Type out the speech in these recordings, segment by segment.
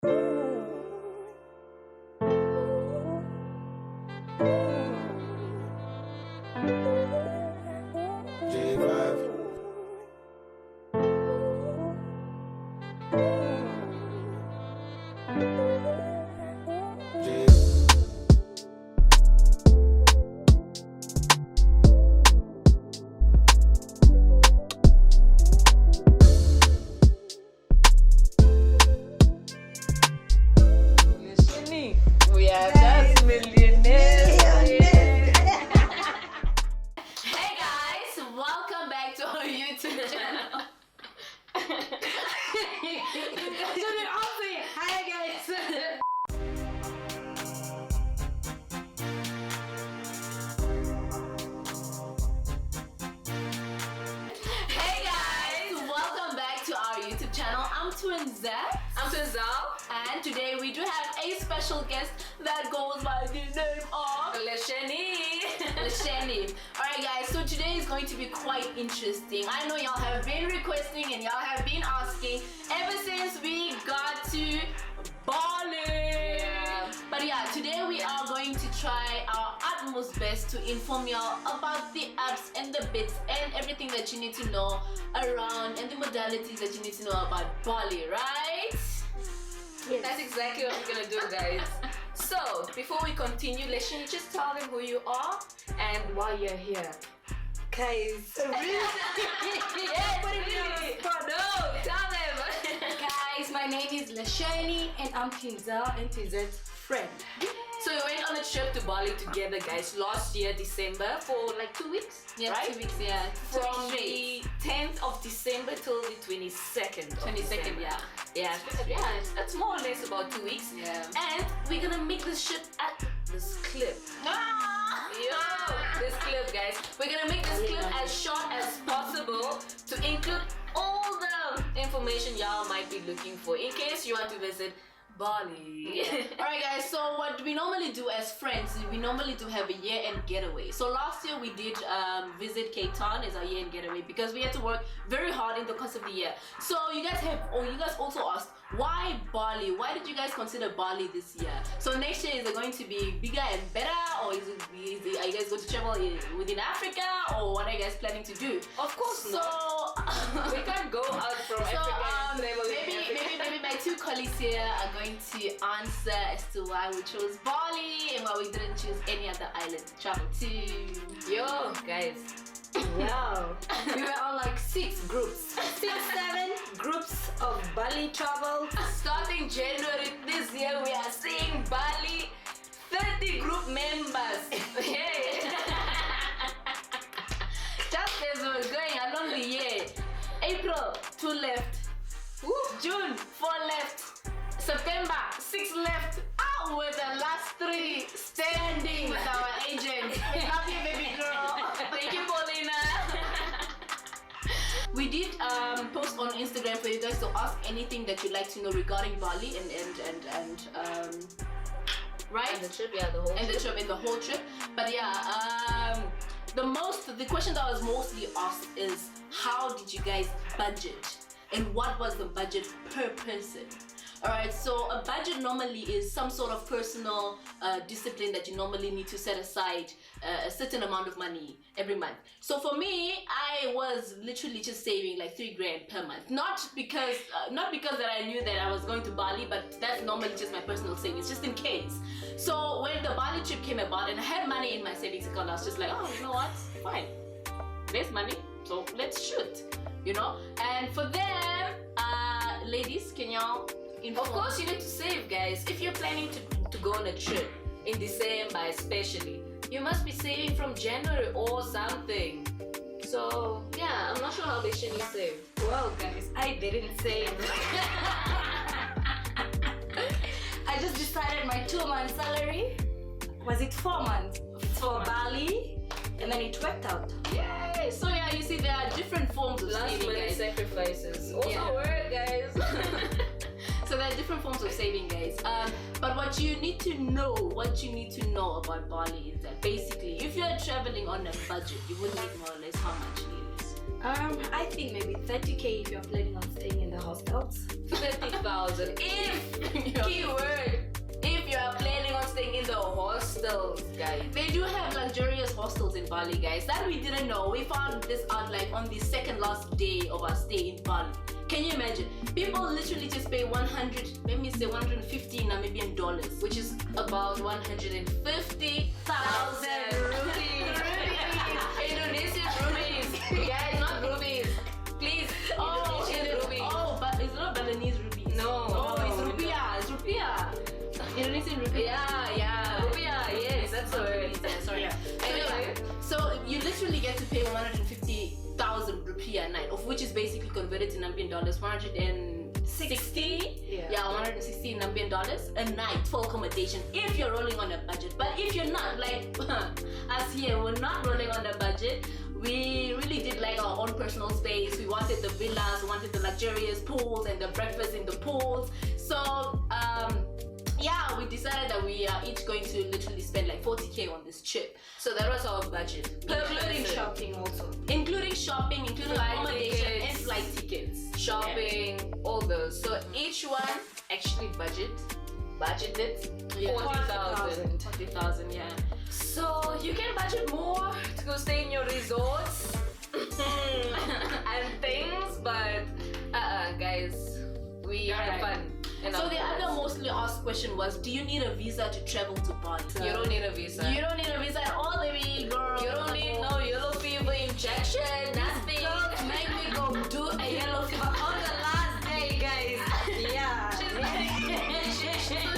We are just millionaires. Hey guys, welcome back to our YouTube channel. Hi guys. Hey guys, welcome back to our YouTube channel. I'm Twinzette. I'm Tazal. And today we do have a special guest that goes by the name of Lesheni. Alright guys, so today is going to be quite interesting. I know y'all have been requesting and y'all have been asking ever since we got to Bali. But yeah, today we are going to try our utmost best to inform y'all about the apps and the bits and everything that you need to know around and the modalities that you need to know about Bali, right? Yes. That's exactly what we're gonna do, guys. So, before we continue, Lesheni, just tell them who you are and why you're here. Guys, Yeah, really? No, tell them. guys, my name is Lesheni and I'm Kinza and Tizet's friend. So we went on a trip to Bali together, guys, last year, December, for like 2 weeks, Yeah, right? 2 weeks, yeah. From the 10th of December till the 22nd. 22nd, yeah. Yeah, that's more or less about 2 weeks. Yeah. And we're gonna make this ship at this clip. Yo, this clip, guys. We're gonna make this clip as short as possible to include all the information y'all might be looking for in case you want to visit Bali. Alright guys, so what we normally do as friends is we normally do have a year-end getaway. So last year we did visit Cape Town as our year-end getaway because we had to work very hard in the course of the year. So you guys also asked, why Bali? Why did you guys consider Bali this year? So next year, is it going to be bigger and better, or are you guys going to travel within Africa, or what are you guys planning to do? Of course So we can't go out from Africa and travel in Africa. maybe my two colleagues here are going to answer as to why we chose Bali and why we didn't choose any other island to travel to. Yo, guys. Wow. We were on like 6 groups. 7 groups of Bali travel. Starting January this year, we are seeing Bali 30 group members. Hey. Just as we're going along the year, April 2 left, June 4 left, September 6 left. With the last 3 standing with our agent. We love you, baby girl. Thank you, Paulina. We did post on Instagram for you guys to ask anything that you'd like to know regarding Bali and right? And the trip, yeah, the whole And trip. the trip and the whole trip. But yeah, the question that was mostly asked is, how did you guys budget? And what was the budget per person? Alright, so a budget normally is some sort of personal discipline that you normally need to set aside a certain amount of money every month. So for me, I was literally just saving like 3 grand per month. Not because that I knew that I was going to Bali, but that's normally just my personal savings, just in case. So when the Bali trip came about and I had money in my savings account, I was just like, oh, you know what? Fine. There's money, so let's shoot. You know? And for them, ladies, can y'all... Of course, you need to save, guys. If you're planning to go on a trip in December, especially, you must be saving from January or something. So yeah, I'm not sure how they should save. Well, guys, I didn't save. I just decided my 2-month salary, was it 4 months, for Bali, and then it worked out. Yay! So yeah, you see, there are different forms of Last saving, minute guys. sacrifices also Yeah. work, guys. So there are different forms of saving, guys. But what you need to know about Bali is that basically, if you're traveling on a budget, you would need more or less how much, ladies? I think maybe 30k if you're planning on staying in the hostels. 30,000. If guys. They do have luxurious hostels in Bali, guys. That we didn't know. We found this out like on the second last day of our stay in Bali. Can you imagine? People literally just pay 100, let me say 150 Namibian dollars, Which is about 150,000 rupees. Indonesian rupees. Guys, not rupees. Please, Indonesian rupees. Oh, but it's not Balinese rupees. No. Oh, it's rupiah. It's rupiah. Indonesian rupiah. Yeah. Rupiah, yes, that's the word. Sorry. Anyway. So you literally get to pay 150,000 rupiah a night, of which is basically converted to Namibian dollars 160. Yeah, 160 Namibian dollars a night for accommodation if you're rolling on a budget. But if you're not, like us here, we're not rolling on a budget. We really did like our own personal space. We wanted the villas, we wanted the luxurious pools and the breakfast in the pools. So yeah, we decided that we are each going to literally spend like 40k on this trip. So that was our budget. Including shopping also. Including shopping, including Flight accommodation tickets. and flight tickets. Shopping, all those. So each one actually budgeted Yeah. 40,000. 40,000, yeah. So you can budget more to go stay in your resorts and things, but guys, we had fun. So the other mostly asked question was, do you need a visa to travel to Bali? You don't need a visa. You don't need a visa at all, baby girl. You don't need no yellow fever injection. Nothing. Don't make me go do a yellow fever on the last day, guys. Yeah. So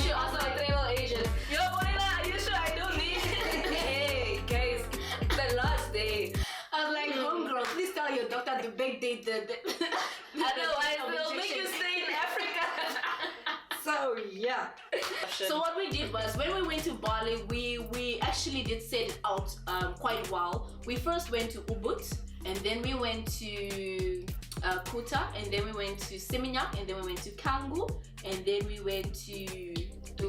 she asked my travel agent, yo, Paulina, are you sure I don't need it? Hey, guys, the last day. I was like, homegirl, please tell your doctor to backdate the Otherwise, they'll make you stay in Africa. So yeah. So what we did was, when we went to Bali, we actually did set it out quite well. We first went to Ubud, and then we went to Kuta, and then we went to Seminyak, and then we went to Canggu, and then we went to we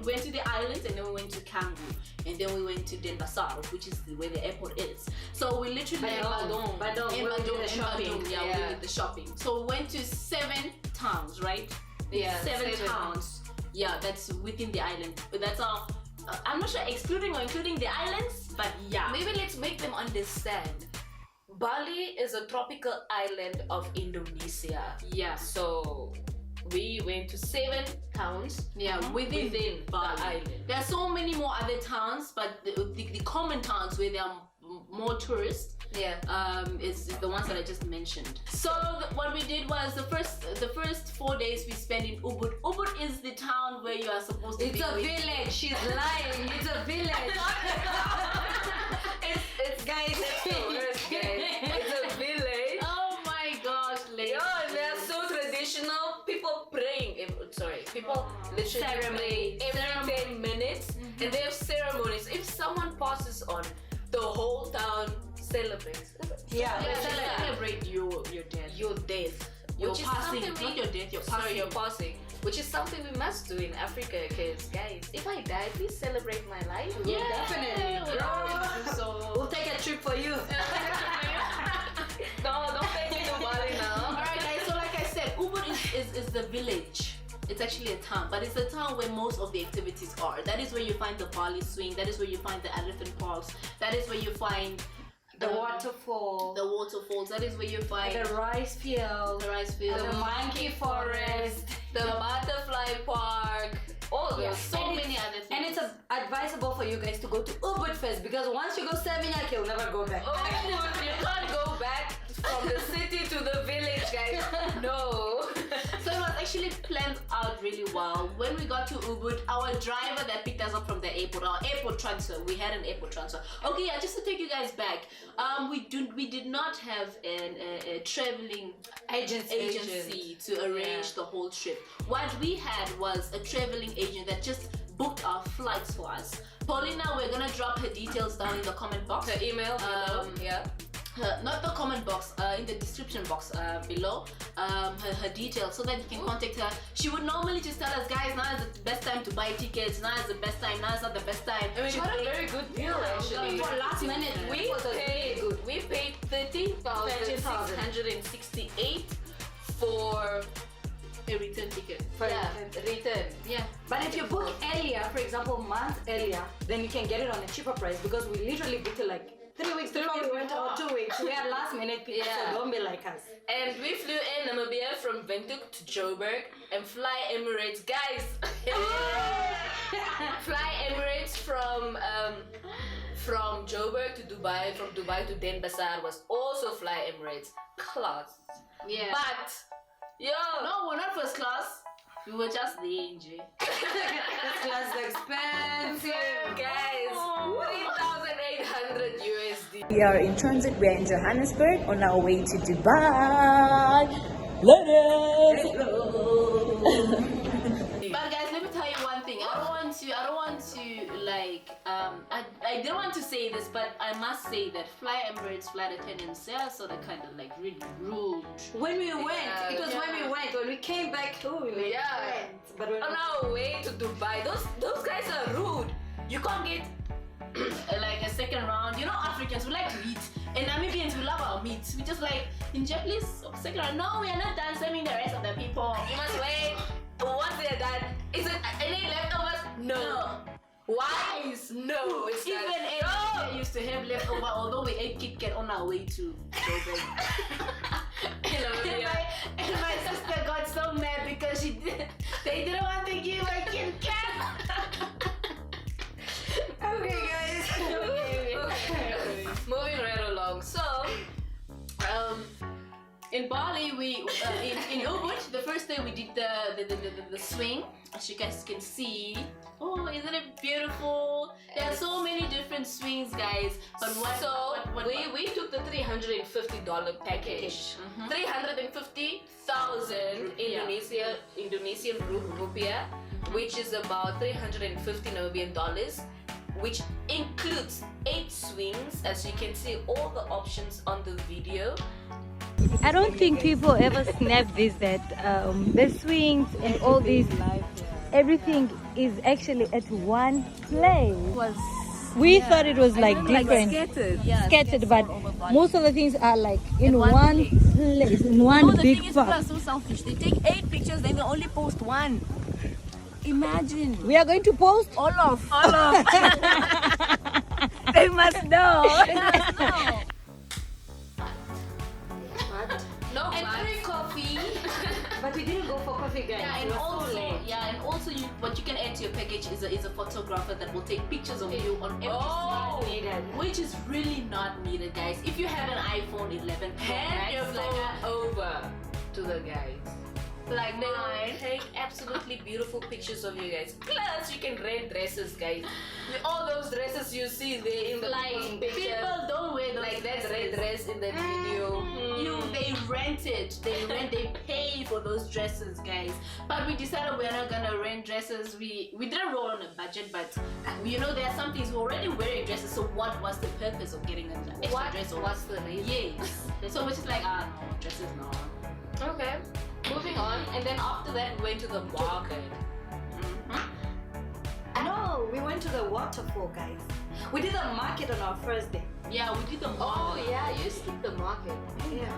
went to the islands, and then we went to Canggu, and then we went to Denpasar, which is where the airport is. So we literally Badung. In Where we did Badung, the shopping. yeah, we did the shopping. So we went to 7 towns, right? Yeah, seven towns. Yeah, that's within the island. But that's all. I'm not sure excluding or including the islands, but yeah. Maybe let's make them understand. Bali is a tropical island of Indonesia. Yeah. So we went to 7 towns. Yeah, within the Bali. island. There are so many more other towns, but the common towns where there are more tourists, is the ones that I just mentioned. So what we did was the first 4 days we spent in Ubud. Ubud is the town where you are supposed to be. It's a village. She's lying. It's a village. It's guys, it's the worst, guys. It's a village. Oh my gosh, ladies. Yeah, they are so traditional. People praying. People literally pray every 10 minutes, and they have ceremonies. If someone passes on, the whole town celebrates. Yeah. Celebrate your death. Your death. Your Which is passing, something not your death, your passing. Sorry, your passing. Which is something we must do in Africa, because guys, if I die, please celebrate my life. Yeah, definitely. So We'll take a trip for you. No, don't take me to Bali now. Alright guys, so like I said, Ubud is the village. It's actually a town, but it's a town where most of the activities are. That is where you find the Bali swing, that is where you find the elephant parks, that is where you find The waterfall. the waterfalls, that is where you find The rice field. the The monkey forest. The butterfly park. All those. Yeah. so And many it's- other things. And it's advisable for you guys to go to Ubud first, because once you go Seminyak, you'll never go back. Oh, you can't go back from the city to the village, guys. No. So it was actually planned out really well. When we got to Ubud, our driver that picked us up from the airport, our airport transfer, we had an airport transfer. Okay, yeah, just to take you guys back, we did not have a traveling agency to arrange the whole trip. What we had was a traveling agent that just booked our flights for us. Paulina, we're gonna drop her details down in the comment box. Her email, Not the comment box, in the description box below, her details, so that you can contact her. She would normally just tell us, guys, now is the best time to buy tickets, now is the best time, now is not the best time. I mean, She got a would- very good deal actually. For last minute, We paid 13,668 for a return ticket. return. Yeah. But But if you book earlier, for example, month earlier, then you can get it on a cheaper price because we literally booked it like 3 weeks before we went, or 2 weeks. We are last minute people, so don't be like us. And we flew in Namibia from Windhoek to Joburg and fly Emirates, guys. Fly Emirates from Joburg to Dubai, from Dubai to Denpasar was also fly Emirates class. Yeah. But No, we're not first class. We were just the angel. This class is expensive. guys, 3,800 USD. We are in transit. We are in Johannesburg on our way to Dubai. Ladies! But guys, let me tell you one thing. I don't want to like I didn't want to say this, but I must say that Fly Emirates flight attendants, they are sort of kind of like really rude. When we went, it was when we went. When we came back, we made friends. But when On our way to Dubai, those guys are rude. You can't get like a second round. You know, Africans, we like to eat, and Namibians, we love our meat. We just like, in Japanese, second round. No, we are not done serving the rest of the people. you must wait. Once they're done, is it any leftovers? No. Why? No, it's Even not. I used to have leftover, although we ate Kit Kat on our way to Joburg. and my sister got so mad because they didn't want to give her Kit Kat. okay, guys. Okay. Moving right along. So, in Bali, we in Ubud, the first day we did the swing. As you guys can see, oh, isn't it beautiful? There are so many different swings, guys. But we took the $350 package. 350,000 Indonesian Rupiah, which is about 350 Namibian dollars, which includes 8 swings, as you can see all the options on the video. I don't think people ever snap this, that the swings and all these, everything is actually at one place. We thought it was like different, scattered, but most of the things are like in one place, in one big People park. are so selfish. They take 8 pictures, then they only post 1. Imagine. We are going to post. All of. They must know. No, and but free coffee. But we didn't go for coffee, guys. Yeah, and We were so also, late. what you can add to your package is a photographer that will take pictures of you on every Oh, swing, which is really not needed, guys. If you have an iPhone 11 Pro hand your Max, phone over to the guys. like They will mine. take absolutely beautiful pictures of you guys. Plus, you can rent dresses, guys. All those dresses you see there in the Like picture, people don't wear those like that red dresses. dress in that video. They rent it. They pay for those dresses, guys. But we decided we're not gonna rent dresses. We didn't roll on a budget, but you know, there are some things we're already wearing dresses. So what was the purpose of getting an extra dress? Or What's the reason? yes. So we're just like, no, dresses no. Okay. Moving on, and then after that we went to the market. No, we went to the waterfall, guys. We did the market on our first day. Yeah, we did the Oh yeah, you skipped the market. Yeah.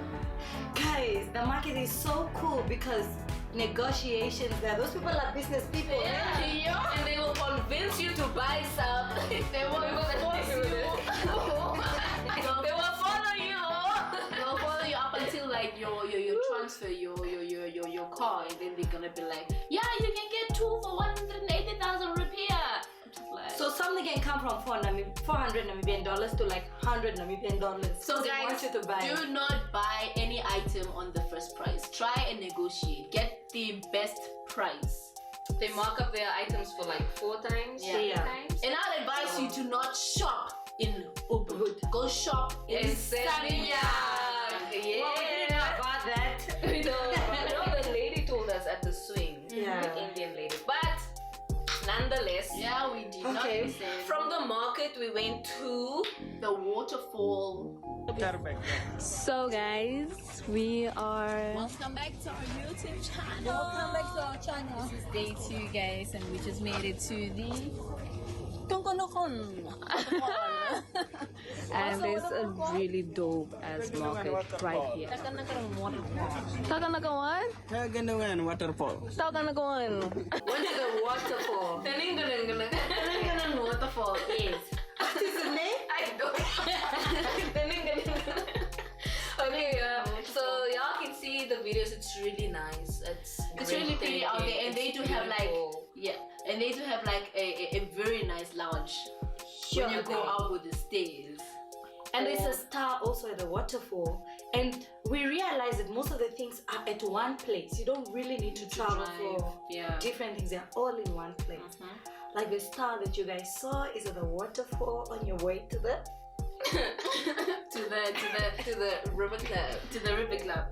Guys, the market is so cool because negotiations there. Those people are business people. Yeah. And they will convince you to buy some. They will force you. They will follow you. They'll follow you up until like your transfer your car, and then they're gonna be like, yeah, you can get 2 for 180,000 rupiah. Like, So something can come from 400 Namibian dollars to like 100 Namibian dollars. So they guys, want you to buy. do not buy any item on the first price. Try and negotiate. Get the best price. They mark up their items for like 4 times, Yeah. 3 times. And I'd advise you to not shop in Ubud. Go shop in Sanitizer. Yeah. Well, we didn't know about that. You know, the lady told us at the swing, Yeah. the Indian lady. But nonetheless, Yeah, we did not Okay. listen. from the market we went to the waterfall. So guys, we are. Welcome back to our YouTube channel. Welcome back to our channel. This is day 2, guys, and we just made it to the Tongkonokon. And there's a really dope ass market right here. Takanagawan? Taganungan waterfall. Takanagawan. What is a waterfall? Taningganan waterfall is. What is the name? I don't. Okay, so y'all can see the videos. It's really nice. It's really pretty out there, and they do have like and they do have like a very nice lounge when you go out with the stairs. And there's a star also at the waterfall. And we realize that most of the things are at one place. You don't really need to travel for different things. They're all in one place. Like the star that you guys saw is at the waterfall on your way to the to the river club.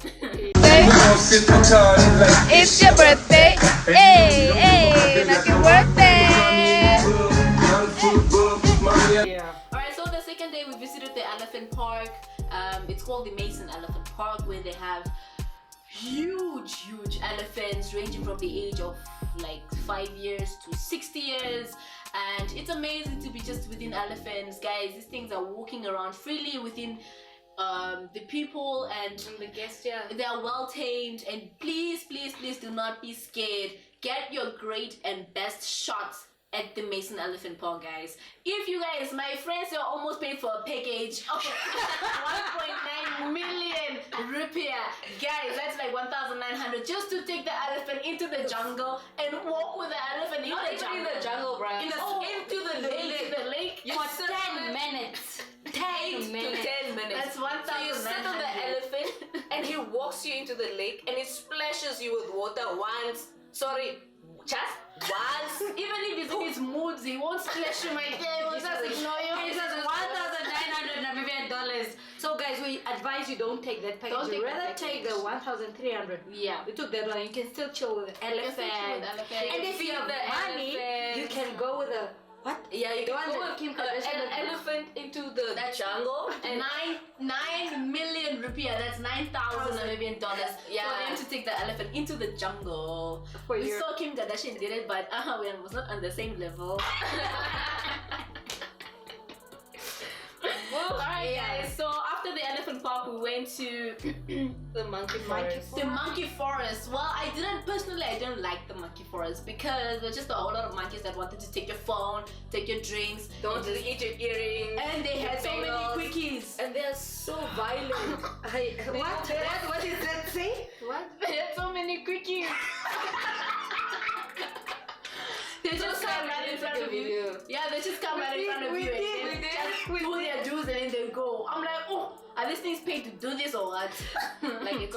It's your birthday. Hey, hey, happy birthday. Alright, so the second day we visited the elephant park. It's called the Mason Elephant Park, where they have huge elephants ranging from the age of like 5 years to 60 years. And it's amazing to be just within elephants, guys. These things are walking around freely within the people and the guests. they are well tamed. And please do not be scared. Get your great and best shots at the Mason Elephant Park, guys. If you guys, my friends, are almost paid for a package of 1.9 million rupiah, guys. That's like 1,900 just to take the elephant into the jungle and walk with the elephant in the jungle, bro. Into the lake. for 10 minutes. 10 minutes. That's 1,900. So you sit on the elephant and he walks you into the lake and he splashes you with water just once. Even if he's in his moods, he won't splash you, my dear. He just ignore you. It says $1,900 Namibian. So guys, we advise you don't take that package. Don't take rather that take the 1,300. Yeah. We took that one. You can still chill with the elephant. And if you have the money, elephant. you can go with a what? Yeah, you The can one go that Kim with Kardashian an elephant into the jungle. And 9 million rupiah, that's 9,000 Namibian dollars for them to take the elephant into the jungle. We saw Kim Kardashian did it, but we was not on the same level. Alright guys, so after the elephant park we went to The monkey forest. the monkey forest. Well, I didn't like the monkey forest because there's just a whole lot of monkeys that wanted to take your phone, take your drinks, Don't just eat your earrings. and they had so many bagels. quickies. And they are so violent. What is that say? They had so many quickies. They just come right in front of you. Yeah, they just come right in front of you and just do their dues and then they go. I'm like, oh, are these things paid to do this or what? Like it's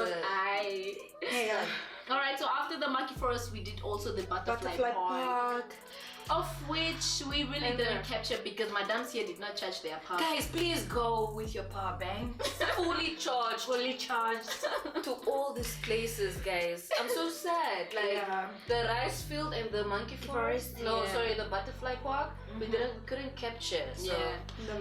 Yeah. Alright, so after the monkey forest, we did also the butterfly park. Of which we really didn't capture because madams here did not charge their power. Guys, please go with your power bank. fully charged to all these places, guys. I'm so sad. Like the rice field and the monkey forest. No, sorry, the butterfly park. We couldn't capture. So.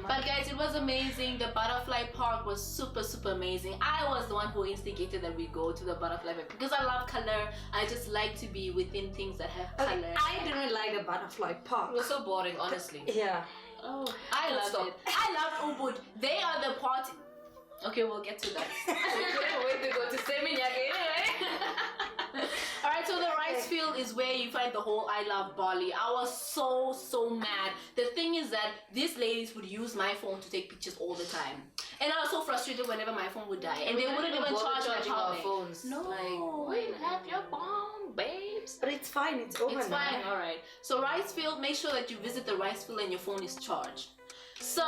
But guys, it was amazing. The butterfly park was super amazing. I was the one who instigated that we go to the butterfly park because I love color. I just like to be within things that have color. I didn't like the butterfly park. It was so boring, honestly. Yeah. Oh, I love it. I love Ubud. They are the party. Okay, we'll get to that. We couldn't wait to go to Seminyaki anyway. Alright, so the rice field is where you find the whole I love Bali. I was so mad. The thing is that these ladies would use my phone to take pictures all the time. And I was so frustrated whenever my phone would die. And they wouldn't even charge my our power. phones. No, Like, have your phone, babes. But it's fine, it's over it's now. fine, alright. So rice field, make sure that you visit the rice field and your phone is charged. So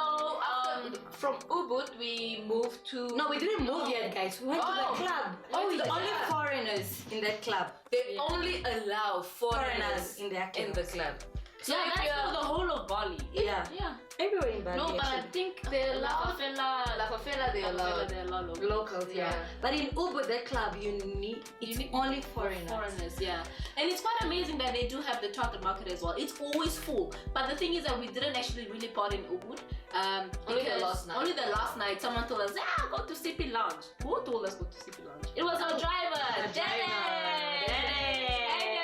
From Ubud, we moved to... No, we didn't move yet, guys. We went to the club. Oh, the yeah. only foreigners in that club. They only allow foreigners in their in the club. So yeah, if that's you're for the whole of Bali. Yeah. Yeah. Everywhere in Bali. No, but I actually. think they allow La Favela, they allow they allow locals. Locals, yeah. But in Ubud, that club, it's only foreigners. Foreigners, yeah. And it's quite amazing that they do have the chocolate market as well. It's always full. But the thing is that we didn't actually really party in Ubud. Only the last night. Only the last night, someone told us, go to CP Lounge. Who told us go to CP Lounge? It was our driver, Dennis.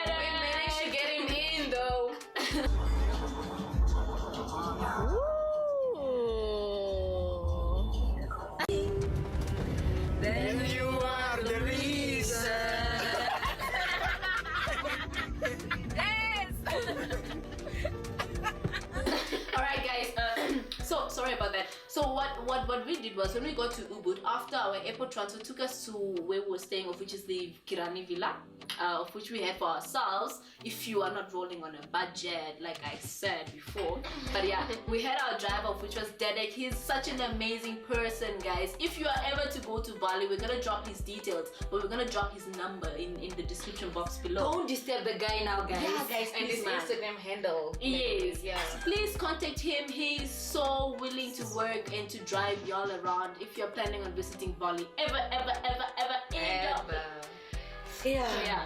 We managed to get him in though. Alright guys, so sorry about that. So what we did was when we got to Ubud, after our airport transfer took us to where we were staying, of which is the Kirani Villa, of which we had for ourselves if you are not rolling on a budget, like I said before. But yeah, we had our driver, which was Dedek. He's such an amazing person, guys. If you are ever to go to Bali, we're gonna drop his details, but we're gonna drop his number in the description box below. Don't disturb the guy now, guys. Yeah, guys, And his Instagram handle. Yes, yeah. Please contact him. He's so willing to work and to drive y'all around if you're planning on visiting Bali ever. Yeah,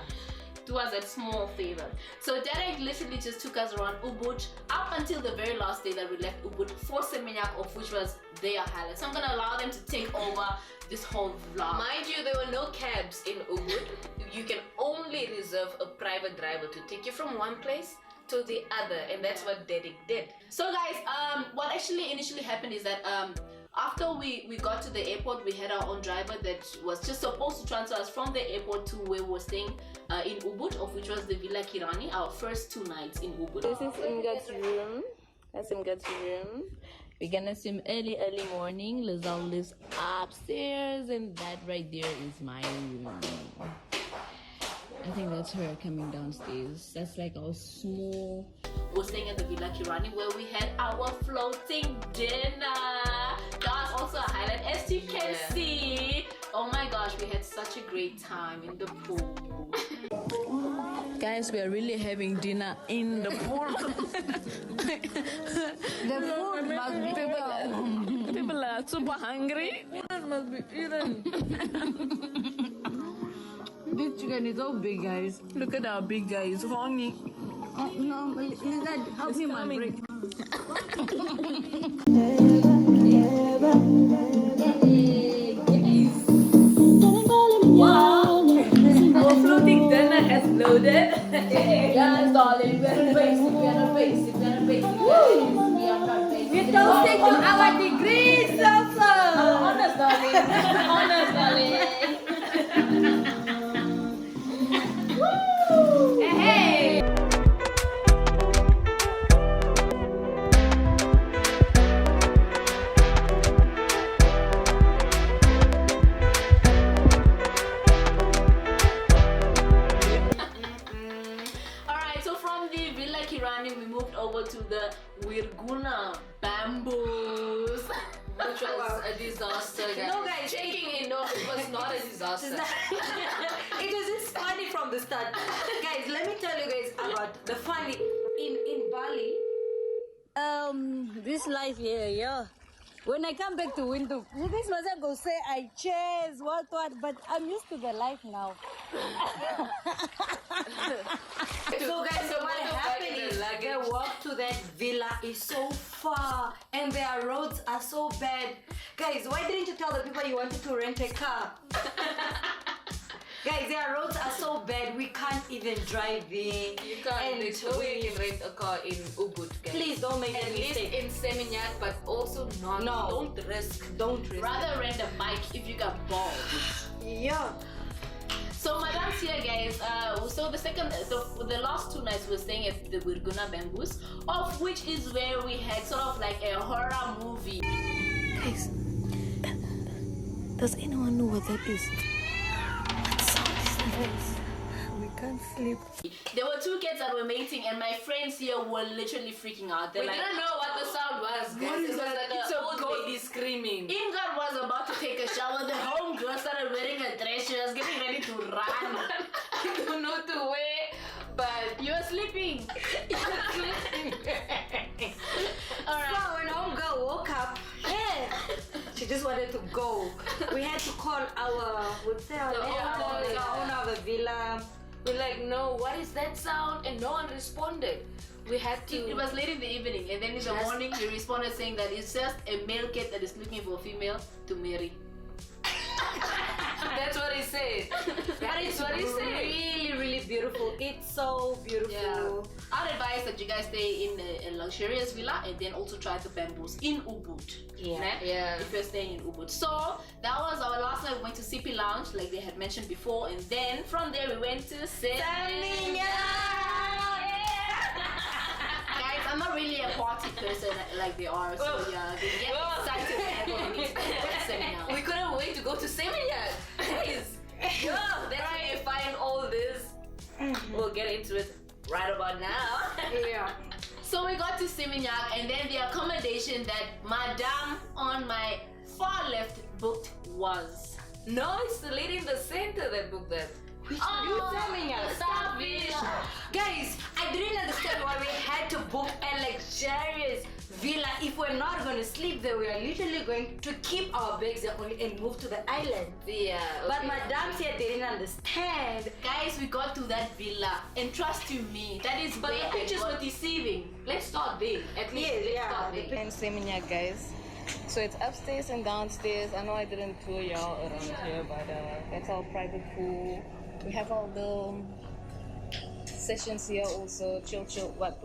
do us that small favor. So Derek literally just took us around Ubud up until the very last day that we left Ubud for Seminyak, of which was their highlight. So I'm gonna allow them to take over this whole vlog. Mind you, there were no cabs in Ubud. You can only reserve a private driver to take you from one place to the other, and that's what Derek did. So guys, what actually initially happened is that after we got to the airport, we had our own driver that was just supposed to transfer us from the airport to where we were staying in Ubud, of which was the Villa Kirani, our first 2 nights in Ubud. This is Imgat's room. That's Imgat's room. We're gonna swim early morning. Lizelle lives upstairs, and that right there is my room. I think that's her coming downstairs. That's like our small. We're staying at the Villa Kirani where we had our floating dinner. That was also a highlight, as you can see. Oh my gosh, we had such a great time in the pool. Guys, we are really having dinner in the pool. The food must be People are super hungry. It must be eaten. This chicken is so big, guys. Look at our big guy. He's hungry. Oh, no, Lizard, help me, man. Break. Wow! Our floating dinner has loaded. Yes, darling, we are not basic. We are not basic. We are not basic. We are not basic. We don't stick to our degrees, also. Honest, darling. Honest, darling. Hey! Alright, so from the Villa Kirani, we moved over to the Wirguna bamboos. Which was a disaster, guys. No, guys, Checking in, no, it was not a disaster. It was just funny from the start. Guys, let me tell you guys about the funny in Bali. This life here, yeah. When I come back to winter, this was I go say I chase what, but I'm used to the life now. So guys, what happened is the walk to that villa is so far and their roads are so bad. Guys, why didn't you tell the people you wanted to rent a car? Guys, their roads are so bad, we can't even drive there. You can't. There's no way you can rent a car in Ubud, guys. Please don't make At that least mistake. in Seminyak, but also not. No. Don't risk. Don't risk. Rather rent a bike if you got balls. Yeah. So Madame's here, guys. So the last 2 nights we were staying at the Wirguna bamboos, of which is where we had sort of like a horror movie. Guys, does anyone know what that is? We can't sleep. There were 2 cats that were mating, and my friends here were literally freaking out. They're We like, didn't know what the sound was, guys. It was like It's an a old goat. lady screaming. Ingrid was about to take a shower. The homegirl started wearing a dress. She was getting ready to run. I don't know to wear, but You were sleeping. Alright. So when homegirl woke up, yeah, she just wanted to go. We had to call our owner of the villa. we're like, no, what is that sound? And no one responded. We had to. It was late in the evening, and then in the Just- morning he responded saying that it's just a male cat that is looking for a female to marry. That's what he said. That is what he said. Really, really beautiful. It's so beautiful. Yeah. I'd advise that you guys stay in a luxurious villa and then also try the bamboos in Ubud. Yeah. Né? Yeah. If you're staying in Ubud. So that was our last night. We went to CP Lounge, like they had mentioned before, and then from there we went to Seminyak. person like they are. So yeah, they get excited whenever we need to go to Seminyak. We couldn't wait to go to Seminyak. Guys, yo, that's where you find all this. We'll get into it right about now. Yeah. So we got to Seminyak, and then the accommodation that Madame on my far left booked was. No, it's the lady in the center that booked that. Guys, I didn't understand why we had to book a luxurious villa if we're not going to sleep there. We are literally going to keep our bags there only and move to the island. Yeah. But Madame here didn't understand. Guys, we got to that villa, and trust you me, that is But where the pictures were deceiving. Let's start there. At least let's start there. And Seminyak, guys. So it's upstairs and downstairs. I know I didn't tour y'all around here, but that's our private pool. We have all the sessions here also. Chill. What?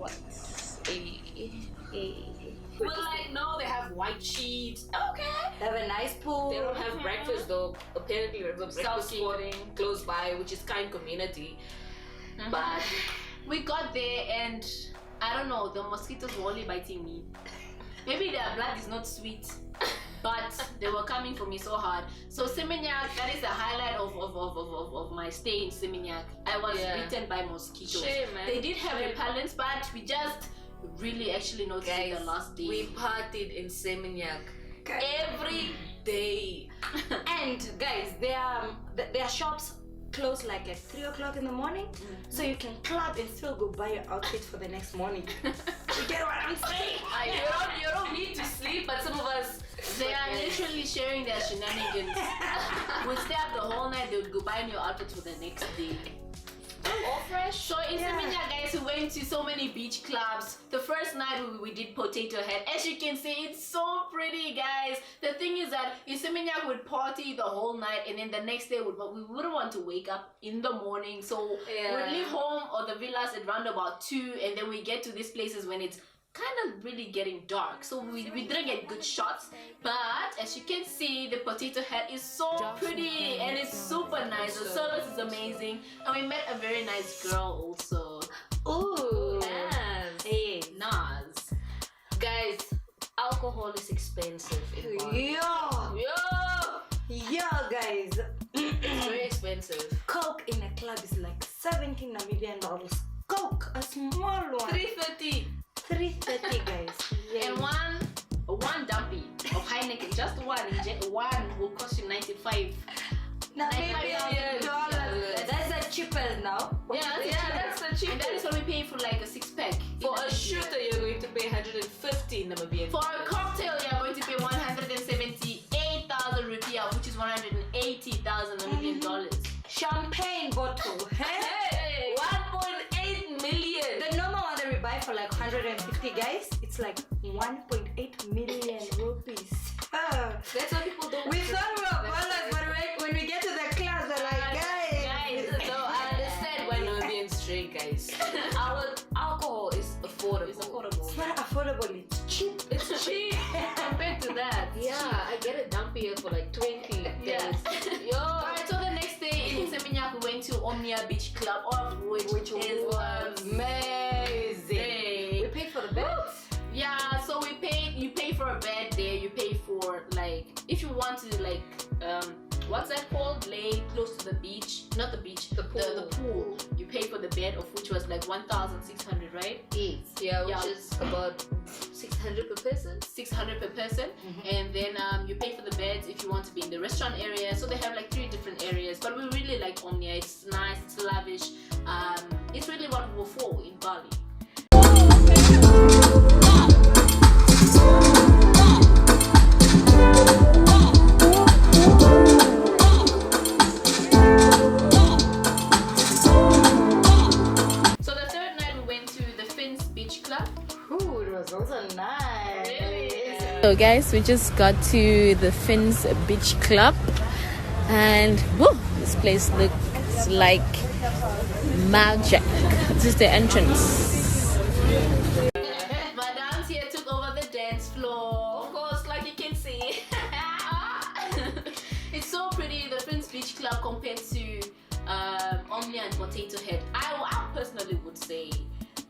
We're like, no, they have white sheets. Okay. They have a nice pool. They don't have breakfast though. Apparently, there's a breakfast spot Self-catering. close by, which is kind community. But we got there, and I don't know, the mosquitoes were only biting me. Maybe their blood is not sweet, but they were coming for me so hard. So Seminyak, that is the highlight of my stay in Seminyak. I was bitten by mosquitoes. Shame, man. They did have repellents, but we just really actually noticed it the last day. We partied in Seminyak every day. And guys, their shops close like at 3 o'clock in the morning, so you can club and still go buy your outfit for the next morning. You get what I'm saying? You don't need to sleep, but some of us, They are literally sharing their shenanigans. We'd stay up the whole night, they would go buy new outfits for the next day. All fresh. So in Seminyak, guys, we went to so many beach clubs. The first night we did Potato Head. As you can see, it's so pretty, guys. The thing is that in Seminyak we'd party the whole night, and then the next day we wouldn't want to wake up in the morning. So we'd leave home or the villas at round about 2, and then we get to these places when it's kind of really getting dark, so we didn't get good shots. But as you can see, the Potato Head is so pretty and it's super nice. The service is amazing, and we met a very nice girl also. Ooh, Naz. hey, Naz. Guys, alcohol is expensive in Bali. yo, guys. It's very expensive. Coke in a club is like 17 Namibian dollars. Coke, a small one. 330. 330, guys. Yeah. And one dumpy of Heineken, just one will cost you 95. Namibian dollars. That's the cheapest now. That's the cheapest. And that is what we pay for like a 6-pack. For a shooter, you're going to pay 150 Namibian. For a cocktail, you're going to pay 178,000 rupiah, which is 180,000 Namibian dollars. Champagne bottle. Hey, 1.8 million. The normal one that we buy for like 150, guys, it's like 1.8 million rupees. That's what people don't. We thought we were ballers, but when we get to the class, they're like, Guys, so I understand why Namibians drink, guys. Our alcohol is affordable. It's affordable. it's not affordable, it's cheap. It's cheap Compared to that. Yeah, I get a dump here for like 20. Yeah. Yo. Alright, so the next day in Seminyak we went to Omnia Beach Club, which is amazing. We paid for the bed. yeah, so you pay for a bed there, you pay for like, if you want to like, what's that called? Lay close to the beach, not the beach, the pool. You pay for the bed, of which was like 1,600, right? Yeah, which is about 600 per person. 600 per person. And then you pay for the beds if you want to be in the restaurant area. So they have like 3 different areas, but we really like Omnia. It's nice, it's lavish. It's really what we were for in Bali. So the third night we went to the Fins Beach Club. Ooh, it was also nice. So guys, we just got to the Fins Beach Club, and whoa, this place looks like magic. This is the entrance. Madame's here took over the dance floor. Of course, like you can see. It's so pretty, the Fins Beach Club compared to Omnia and Potato Head. I personally would say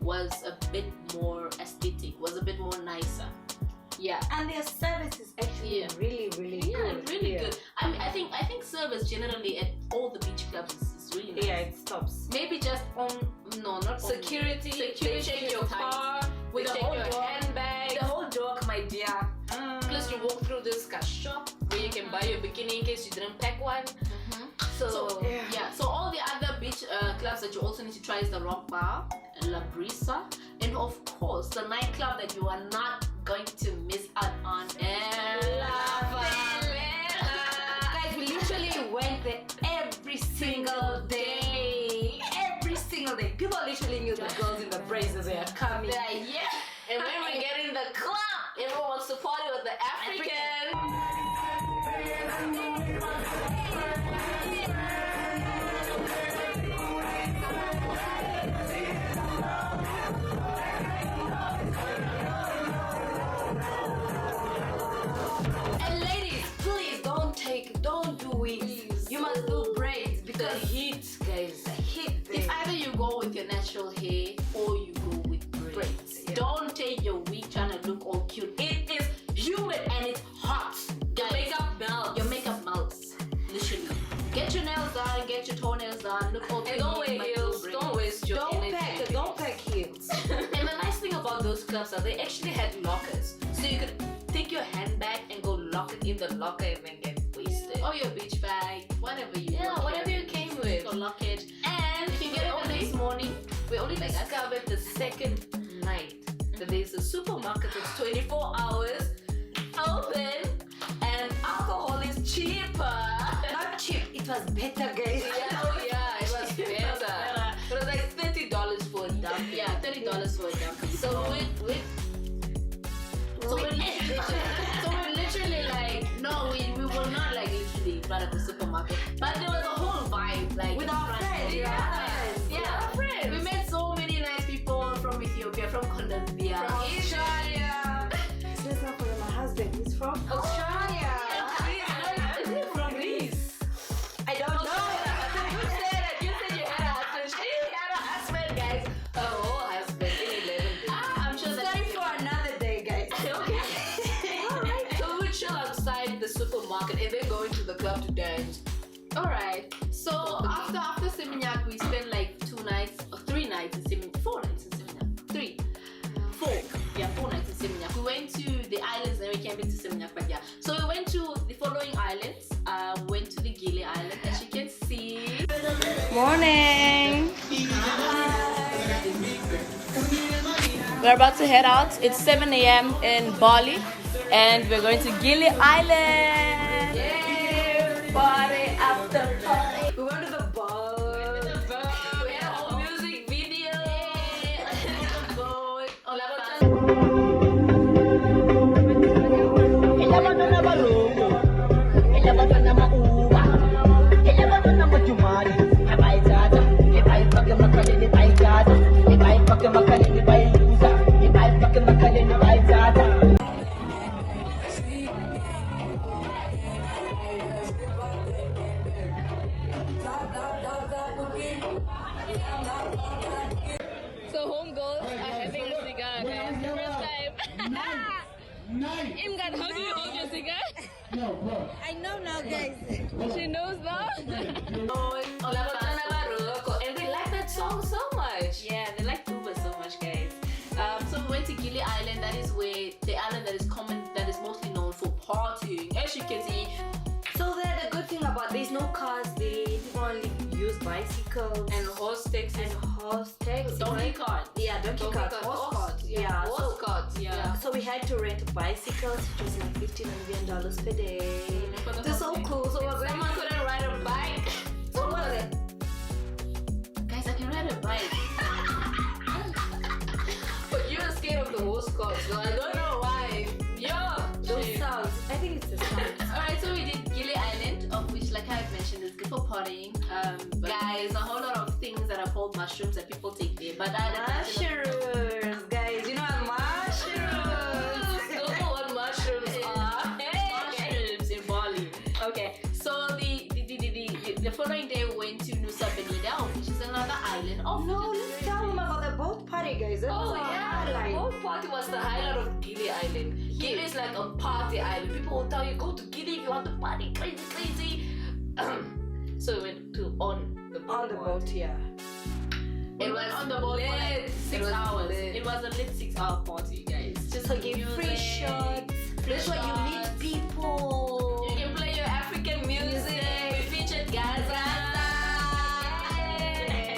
was a bit more aesthetic, was a bit more nicer. Yeah. And their service is actually really good. Really good. I mean, I think service generally at all the beach clubs is really nice. Yeah, it stops. Maybe just on not Security, they check your car with they the check whole your door. handbag. The whole dog, my dear. Plus you walk through this shop where you can buy your bikini in case you didn't pack one. So yeah, so all the other beach clubs that you also need to try is the Rock Bar, La Brisa, and of course the nightclub that you are not going to miss out on. Guys, we literally went there every single day. Every single day. People literally knew the girls in the braids that they are coming. Yeah. And when we get in the club, everyone wants to party with the African. And ladies, please don't do wigs. You must do braids because Heat, guys. the heat It's there. either you go with your natural hair or you go with braids. Don't take your wig trying to look all cute. It is humid and it's hot. Your makeup melts. Your makeup melts. Literally. Get your nails done, get your toenails done, look all And don't wear heels. Don't waste your energy. Don't pack heels. And the nice thing about those clubs are they actually had lockers, so you could take your handbag and go lock it in the locker and then get wasted. or your beach bag, whatever you Yeah, want. whatever you came with. Or luggage. And You can get it the next morning. we only discovered the second night that there's a supermarket that's 24 hours open and alcohol is cheaper. Not cheap. It was better, guys. Yeah, oh yeah, it was better. It was like $30 for a dump. Yeah, $30 for a dumpy. So we're literally like, no, we were not like literally right at the supermarket, but there was a whole vibe like With our front. friends, yeah, our friends. We met so many nice people from Ethiopia, from Colombia, from Australia. Let's not forget my husband. He's from Australia. Is it from Greece? I don't know. You said you had a husband. She had a husband, guys. A whole husband in 11 days. I'm sure Sorry that's for another day, guys. Okay. Alright. So we would chill outside the supermarket and then go into the club to dance. Alright, so after Seminyak, we spent like 2 nights or 3 nights in Seminyak, 4 nights in Seminyak, 4 nights in Seminyak. We went to the islands and we came into Seminyak, but yeah. So we went to the following islands. We went to the Gili Island, as you can see. Morning. We're about to head out. It's 7 a.m. in Bali, and we're going to Gili Island. Yeah, party after party. We went to the bar. We had a whole music video. So home girls are having a cigar, guys. The first time. Imgan, how do you hold your cigar? I know now, guys. She knows now. And they like that song so much. Yeah, they like Uber so much, guys. So we went to Gili Island. That is where the island that is common, that is mostly known for partying. As you can see, So there, the good thing about there's no cars there. People only use bicycles And horse taxis. and horse taxis. donkey cart. Yeah, donkey carts, horse carts. Yeah, Horse carts, yeah. so we had to rent bicycles, which was like $15 per day. For the That's so whole cool. So we're going. Someone couldn't ride a bike. So what was it? Guys, I can ride a bike. But you're scared of the horse carts, so I don't know why. Yeah. Those sounds. I think it's the sounds. Alright, so we did Gili Island, of which, like I've mentioned, is good for partying. But guys, a whole lot of things that are called mushrooms that people take there. But Mushrooms, guys. You know what mushrooms? Don't know what mushrooms are. mushrooms in Bali. Okay, so the following day we went to Nusa Penida, which is another island. No, let's tell them about the boat party, guys. That was Oh our yeah, the highlight. whole party was the highlight of Gili Island. Gili is like a party island. People will tell you go to Gili if you want to party crazy. So we went to on the boat, yeah. It was on the boat for like 6 hours. lit. It was a lit 6-hour party, guys. Just Taking free shots. That's why you meet people. You can play your African music. We featured Gaza.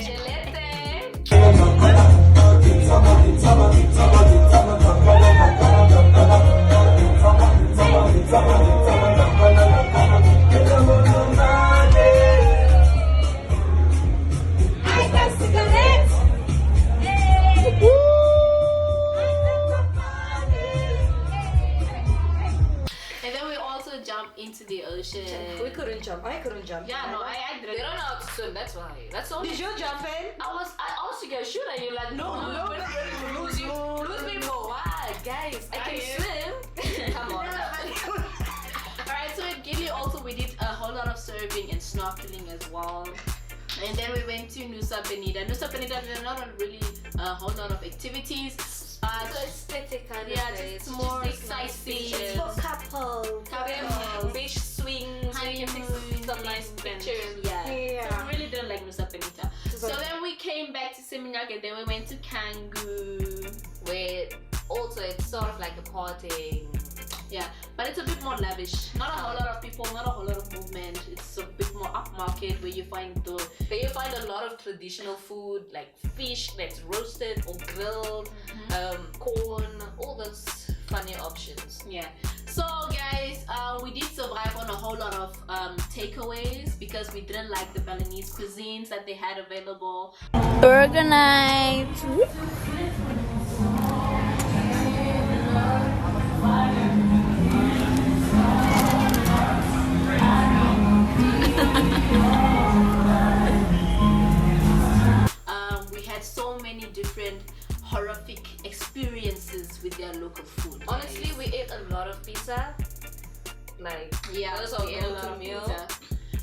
Chelete. And then we also jumped into the ocean. We couldn't jump. I couldn't jump. Yeah, no, I They didn't. don't know how to swim. That's why. That's all. Did you jump in? I was scared. Shoot, and you're like, no, lose you. Lose me for what, guys? I can swim. Come on. Alright, so at Gili also we did a whole lot of surfing and snorkeling as well. And then we went to Nusa Penida. Nusa Penida, there are not really a whole lot of activities. So aesthetic kind Yeah, of place. just more take nice sightseeing. pictures. For couple. Beach swings. So you can take some nice pictures. Yeah. Yeah. So we really don't like Nusa Penida. So then we came back to Seminyak and then we went to Kangoo. Where also it's sort of like a party. Yeah, but it's a bit more lavish. Not a whole lot of people, not a whole lot of movement. It's a bit more upmarket where you find Where you find a lot of traditional food like fish that's roasted or grilled, corn, all those funny options. yeah. So guys, we did survive on a whole lot of takeaways because we didn't like the Balinese cuisines that they had available. Burger night. We had so many different horrific experiences with their local food. Honestly, guys. we ate a lot of pizza. Like yeah, those are we ate a lot go-to of meal. pizza.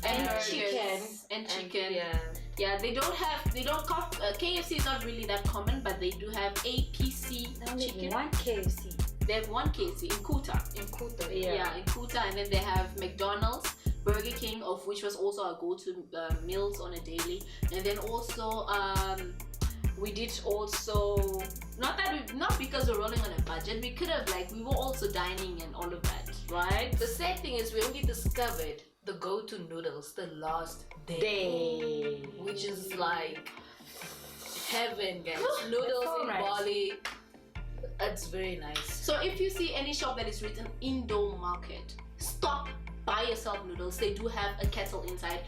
And burgers chicken. and chicken. Yeah. They don't cost, KFC is not really that common, but they do have APC Only chicken. one KFC. They have one KFC in Kuta. In Kuta, Yeah, in Kuta, and then they have McDonald's, Burger King, of which was also our go-to meals on a daily, and then also we did also not because we're rolling on a budget. We could have we were also dining and all of that, right? The sad thing is we only discovered the go-to noodles the last day. Which is like heaven, guys. Noodles so in nice. Bali. It's very nice. So if you see any shop that is written Indo Market, stop, buy yourself noodles. They do have a kettle inside.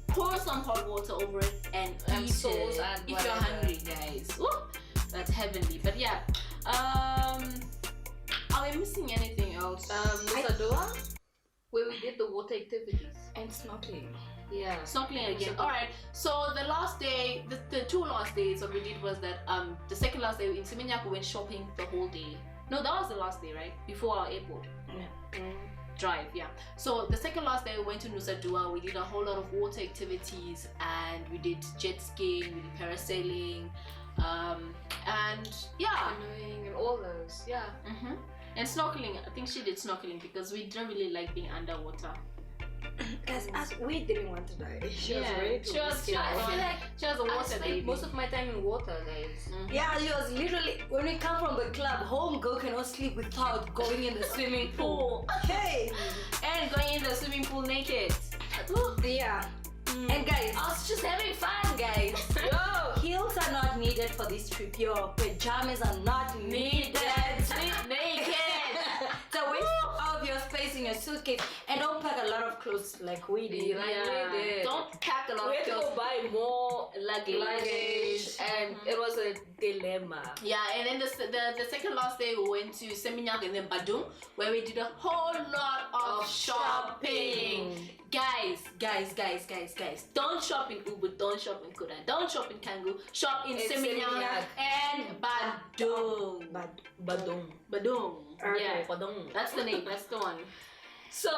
Pour some hot water over it and eat sauce it. and If you're whatever. hungry, guys. Woo, that's heavenly. But yeah, are we missing anything else? Nusa Dua, where we did the water activities. And snorkeling. Yeah. Snorkeling again. Alright, so the last day, the two last days, what we did was that the second last day in Seminyak we went shopping the whole day. No, that was the last day, right? Before our airport drive, yeah. So the second last day we went to Nusa Dua. We did a whole lot of water activities and we did jet skiing, we did parasailing, and yeah. Canoeing and all those. Yeah. And snorkeling. I think she did snorkeling because we didn't really like being underwater. Guys, we didn't want to die. She was Yeah, ready to she was- risk she it was- all. I feel like she was a I water spent baby. most of my time in water, guys. Yeah, she was literally, when we come from the club, home girl cannot sleep without going in the swimming pool. Hey! And going in the swimming pool naked. Yeah. And guys, I was just having fun, guys. Yo. heels are not needed for this trip. Your pajamas are not needed. Sleep naked. So waste all of your space in your suitcase and don't pack a lot of clothes like we did. Like we did. Don't pack a lot We of had to clothes. go buy more luggage, and it was a dilemma. Yeah, and then the second last day we went to Seminyak and then Badung, where we did a whole lot of shopping. Guys, don't shop in Ubud, don't shop in Kuta, don't shop in Kangoo, shop in Seminyak Seminyak. and Badung. Badung. Badung. Okay. Yeah, Badung. that's the name, that's the one. So,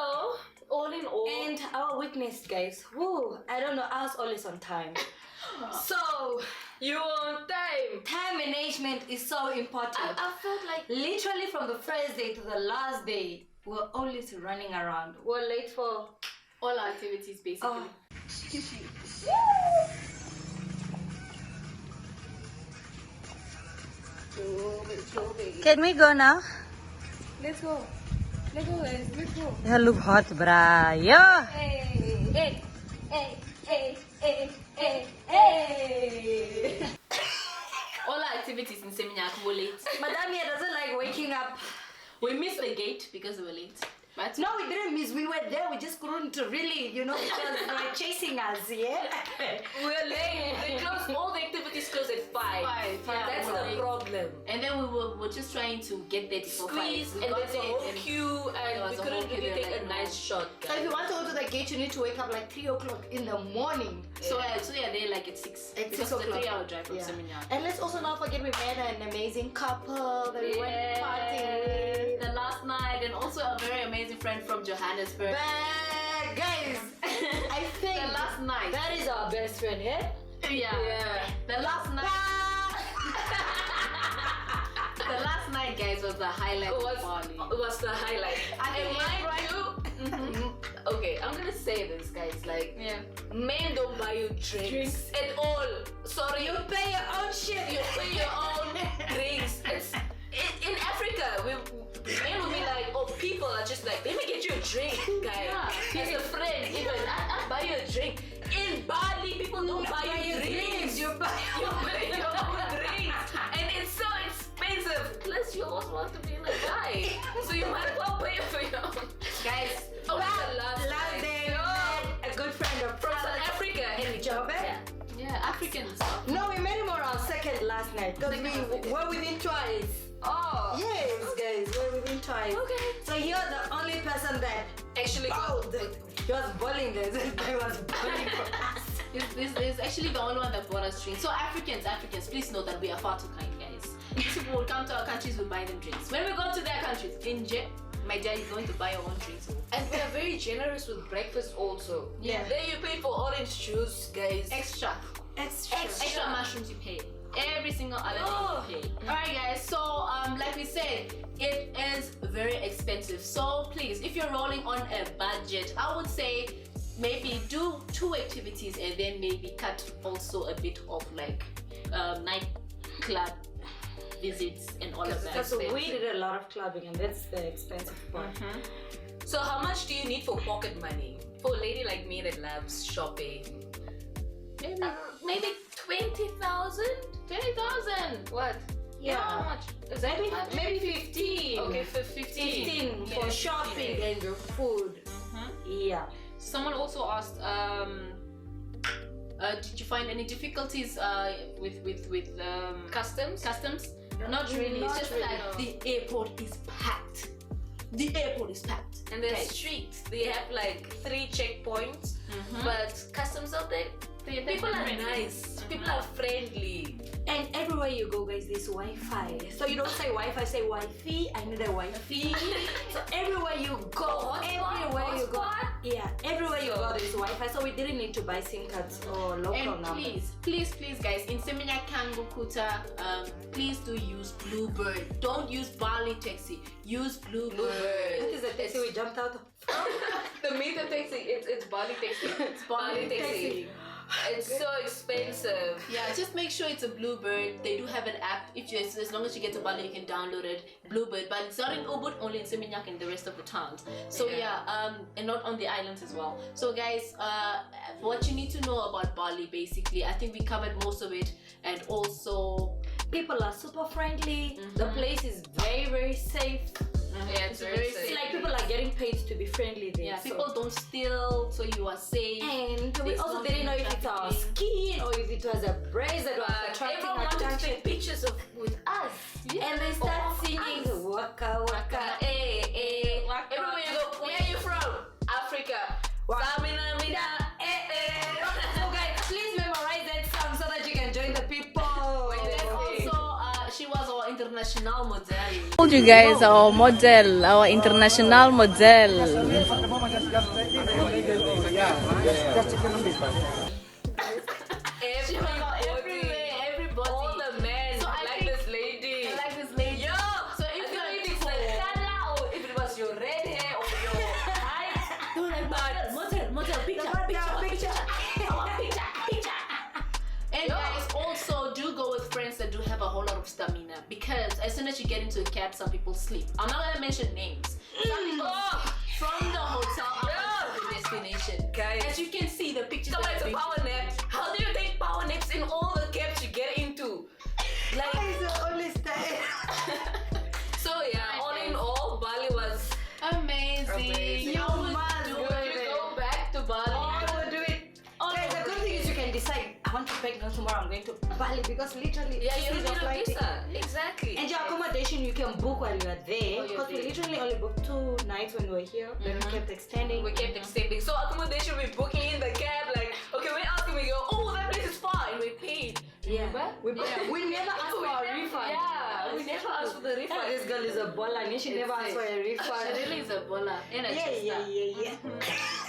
all in all, And our witness, guys, whoo, I don't know, I was always on time. So, You on time. time management is so important. I felt like Literally from the first day to the last day, we're always running around. We're late for All our activities basically. Oh. Can we go now? Let's go. Let's go, guys. Let's go. You look hot, brah. Yeah. Hey, hey, hey, hey, hey, hey, hey. All our activities in Seminyak were late. Madame here doesn't like waking up. We missed the gate because we were late. But No, we didn't miss. We were there. We just couldn't really, because they were chasing us, yeah? we're late. They close all the activities close at 5. Yeah, That's we're the late. problem. And then we were just trying to get there before Squeeze 5. We and got there's a there whole and- queue There and was we a couldn't whole queue really there, take a like, nice shot, So if guys. you want to go to the gate, you need to wake up like 3 o'clock in the morning. So yeah, they're like at 6. At Because 6 it's a o'clock. 3-hour drive from Yeah. Seminyak. And let's also not forget we met an amazing couple that we went Yeah. partying with. The last night, and also a very amazing friend from Johannesburg. But guys, I think The last night. that is our best friend, yeah? Yeah. The last night. The last night, guys, was the highlight was, of Bali. was the highlight. And mind you, okay, I'm gonna say this, guys. Like, Yeah. men don't buy you drinks at all. Sorry, You pay your own shit. you pay your own drinks. In Africa, men will be like, oh, people are just like, let me get you a drink, guy. Yeah. As a friend, even I buy you a drink. In Bali, people don't buy you drinks. You buy You pay your own drinks, and it's so expensive. Plus, you also want to be like guy, so you might as well pay for your own. guys. Oh, the Last night. day, we Yo, met a good friend of from South Africa, and Joburg. Yeah, Africans. No, we met him on our second last night because we were with him twice. Oh, Yes, guys, we're with him twice. okay. So you're the only person that Actually, bowled. He was bowling, guys. He was bowling for us. This is actually the only one that bought us drinks. So Africans, please know that we are far too kind, guys. These people will come to our countries, we buy them drinks. When we go to their countries, my dad is going to buy your own drinks. and we are very generous with breakfast also. Yeah. Then you pay for orange juice, guys. Extra Extra. mushrooms you pay. Every single other Oh. thing you pay. Alright guys, so like we said, it is very expensive. So please, if you're rolling on a budget, I would say maybe do 2 activities and then maybe cut also a bit of like nightclub visits and all of that. Because we did a lot of clubbing and that's the expensive part. So how much do you need for pocket money? For a lady like me that loves shopping. Maybe 20,000? 20,000. What? Yeah. How much? Is that Maybe 15. Okay, for 15. 15 for shopping and your food. Yeah. Someone also asked, did you find any difficulties with Customs? customs? Not really. Not It's just really, that the airport is packed. The airport is packed. And they're strict. They have like 3 checkpoints. But customs out there, people are nice. People are friendly. And everywhere you go, guys, there's Wi-Fi. So you don't say Wi-Fi, say Wi-Fi. I need a Wi-Fi. So everywhere you go, everywhere you go, there's Wi-Fi. So we didn't need to buy SIM cards or local And numbers. please, guys, in Seminyak Kangu Kuta, please do use BlueBird. Don't use Bali Taxi. Use BlueBird. What is the taxi we jumped out of? The meter taxi, it's Bali taxi. It's Bali taxi. It's so expensive. Yeah, just make sure it's a BlueBird. They do have an app. As long as you get to Bali, you can download it. BlueBird, but it's not in Ubud, only in Seminyak and the rest of the towns. So and not on the islands as well. So guys, what you need to know about Bali, basically, I think we covered most of it, and also People are super friendly. The place is very, very safe. Yeah, it's very It's safe. like people are getting paid to be friendly there. yeah, so- people don't steal, so you are safe. And we There's also no didn't know if it's our trafficking. skin or if it was a brace that was attracting Everyone wanted to attention. take pictures with us. And they start singing Waka Waka. Hey, hey. Everywhere you go, where are you from? Africa. Samina, mina, So guys, please memorize that song so that you can join the people. Also, she was our international model. Told you guys our model, our international model. She because as soon as you get into a cab, some people sleep. I'm not gonna mention names. Some people from the hotel up to the destination. Guys, as you can see, the pictures. Someone has a power nap. How do you take power naps in all the cabs you get into? Like, so yeah, all in all, Bali was amazing. You must go back to Bali. I will do it. Guys, the good thing is you can decide. I want to pack now tomorrow. I'm going to Bali because literally, Yeah, you this is don't your need a flight visa. Exactly. and your accommodation you can book while you are there. Because we literally only booked 2 nights when we were here. Then we kept extending. We kept extending. So accommodation we booking in the cab, like, okay, we asked him, we go, oh, that place is far, and we paid. Yeah. Remember? We never asked for a refund. Yeah, we never asked for the refund. This girl is a baller and she never asked for a refund. She really is a baller and a chester. Yeah.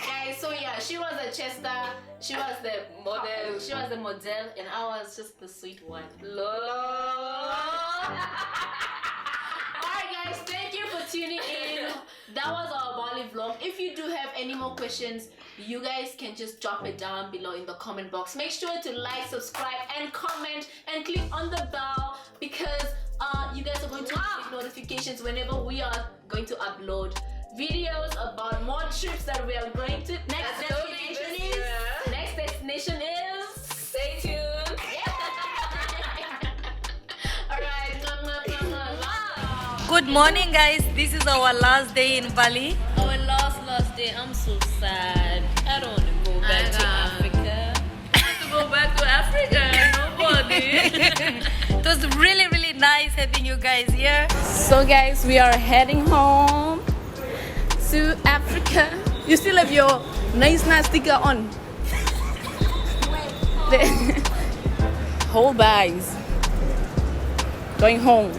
Guys, so yeah, she was a chester, she was the model, and I was just the sweet one. Lord. Alright guys, thank you for tuning in. That was our Bali vlog. If you do have any more questions, you guys can just drop it down below in the comment box. Make sure to like, subscribe, and comment, and click on the bell because you guys are going to receive notifications whenever we are going to upload videos about more trips that we are going to. Next destination is. Stay tuned. Alright. Good morning, guys. This is our last day in Bali. Our last day. I'm so sad. I don't want to go back to Africa. I want to go back to Africa. Nobody. It was really, really nice having you guys here. So guys, we are heading home to Africa. You still have your nice sticker on. Whole bags. Going home.